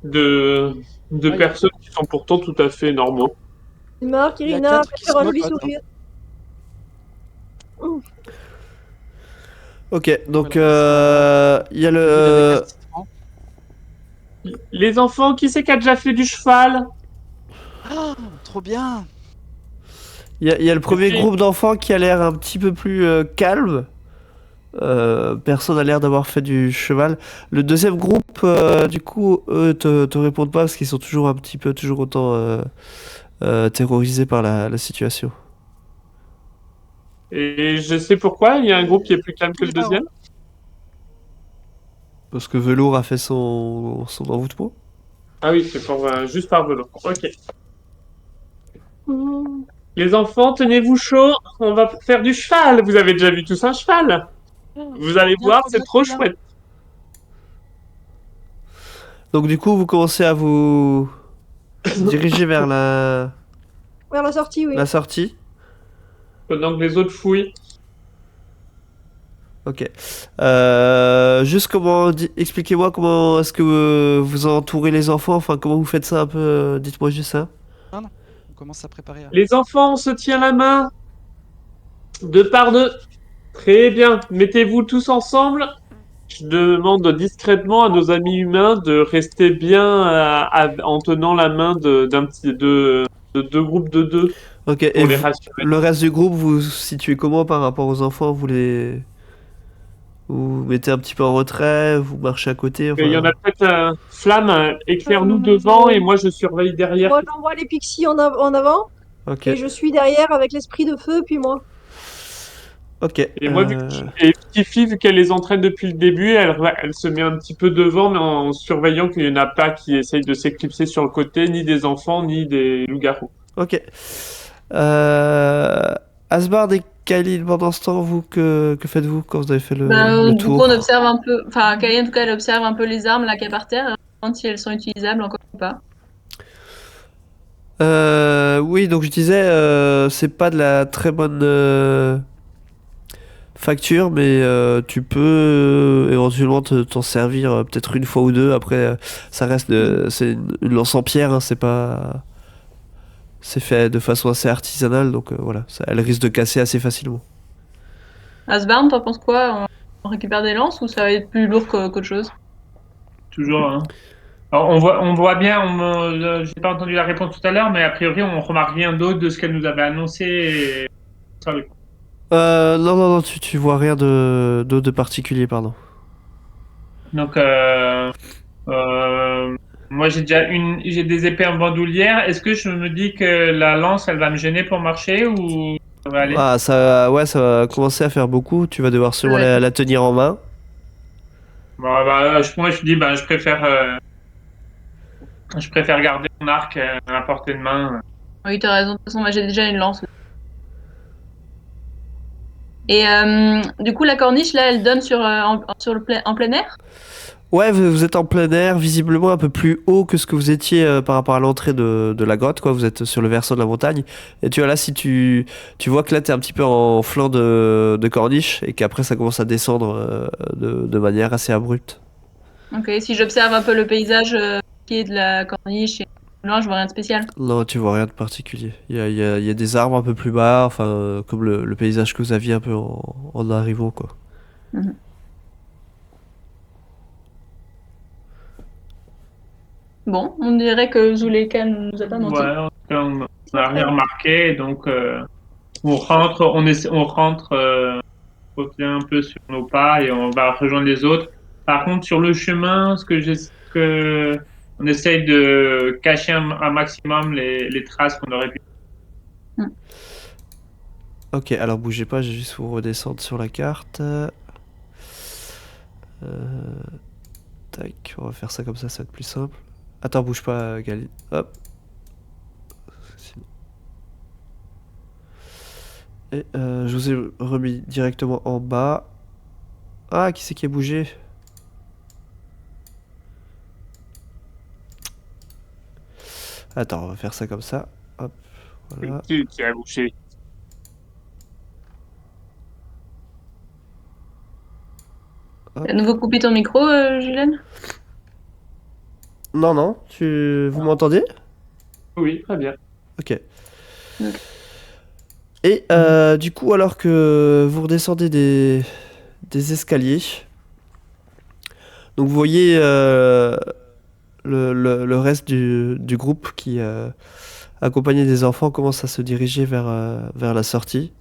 Ouais, personnes qui sont pourtant tout à fait normaux. Marc, il y a Irina, 4 qui faites se un joli moquent, sourire. Ok, donc Voilà, il y a Il y a le... l'éclaircissement. Les enfants, qui c'est qui a déjà fait du cheval? Ah, trop bien! Il y a le premier Oui. groupe d'enfants qui a l'air un petit peu plus calme. Personne n'a l'air d'avoir fait du cheval. Le deuxième groupe, du coup, eux te répondent pas parce qu'ils sont toujours un petit peu, toujours autant terrorisés par la situation. Et je sais pourquoi, il y a un groupe qui est plus calme que le deuxième. Parce que Velour a fait son envoûtement. Ah oui, c'est pour juste par vélo. Ok. Les enfants, tenez-vous chaud, on va faire du cheval. Vous avez déjà vu tous un cheval? Vous allez voir, c'est trop chouette. Donc du coup, vous commencez à vous diriger vers la Vers la sortie, oui. sortie. Pendant que les autres fouillent. Ok. Juste expliquez-moi comment est-ce que vous entourez les enfants. Enfin, comment vous faites ça un peu. Dites-moi juste ça. On commence à préparer. Les enfants, on se tient la main. Deux par deux. Très bien. Mettez-vous tous ensemble. Je demande discrètement à nos amis humains de rester bien en tenant la main de deux groupes de deux Ok. Et pour les rassurer. le reste du groupe, vous vous situez comment par rapport aux enfants? Vous mettez un petit peu en retrait, vous marchez à côté. Il y en Enfin. a peut-être Flamme, éclaire-nous devant et moi je surveille derrière. Moi, j'envoie les pixies en avant Ok. et je suis derrière avec l'esprit de feu, puis moi. Ok. Et moi, et Fifi, vu qu'elle les entraîne depuis le début, elle se met un petit peu devant, mais en surveillant qu'il n'y en a pas qui essayent de s'éclipser sur le côté, ni des enfants, ni des loups-garous. Ok. Asbard et Kailin, pendant ce temps, vous, que faites-vous quand vous avez fait le Du coup, tour? on observe un peu. Enfin, Kaline, en tout cas, elle observe un peu les armes là qu'il y a par terre. Elle se demande si elles sont utilisables encore ou pas. Oui, donc je disais, c'est pas de la très bonne facture, mais tu peux éventuellement t'en servir peut-être une fois ou deux. Après, ça reste c'est une lance en pierre, hein, c'est pas, c'est fait de façon assez artisanale, donc voilà, elle risque de casser assez facilement. Asbarn, t'en penses quoi? On récupère des lances ou ça va être plus lourd qu'autre chose? Toujours, hein. Alors, on voit bien, j'ai pas entendu la réponse tout à l'heure, mais a priori, on remarque rien d'autre de ce qu'elle nous avait annoncé. Non, non, non, tu vois rien d'autre de particulier, pardon. Donc, euh, moi, j'ai des épées en bandoulière. Est-ce que je me dis que la lance, elle va me gêner pour marcher ou ça va aller? Ah, ouais, ça va commencer à faire beaucoup. Tu vas devoir sûrement Ouais. la tenir en main. Bon, bah, moi, je dis, bah, je préfère garder mon arc à portée de main. Oui, t'as raison. De toute façon, moi j'ai déjà une lance. Et du coup, la corniche, là, elle donne en plein air? Ouais, vous êtes en plein air, visiblement un peu plus haut que ce que vous étiez par rapport à l'entrée de la grotte, quoi. Vous êtes sur le versant de la montagne. Et tu vois là, si tu vois que là, t'es un petit peu en flanc de corniche et qu'après, ça commence à descendre de manière assez abrupte. Ok, si j'observe un peu le paysage qui est de la corniche, non, je vois rien de spécial. Non, tu vois rien de particulier. Il y a des arbres un peu plus bas, enfin, comme le paysage que vous aviez un peu en arrivant, quoi. Mhm. Bon, on dirait que Zuleka nous a pas menti. Ouais, on n'a rien remarqué, donc on rentre, on revient un peu sur nos pas et on va rejoindre les autres. Par contre, sur le chemin, on essaye de cacher un maximum les traces qu'on aurait pu. Mm. Ok, alors bougez pas, je vais juste vous redescendre sur la carte. Tac, on va faire ça comme ça va être plus simple. Attends, bouge pas, Gali. Hop. Et je vous ai remis directement en bas. Ah, qui c'est qui a bougé? Attends, on va faire ça comme ça. Hop, voilà. Qui a bouché. T'as à nouveau coupé ton micro, Julien? Non, non, vous m'entendez? Oui, très bien. Ok. Ok. Et du coup, alors que vous redescendez des escaliers, donc vous voyez le reste du groupe qui, accompagné des enfants, commence à se diriger vers la sortie.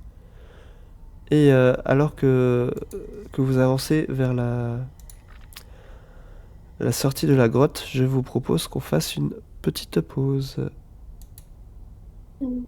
Et alors que vous avancez vers la sortie de la grotte, je vous propose qu'on fasse une petite pause. Mm.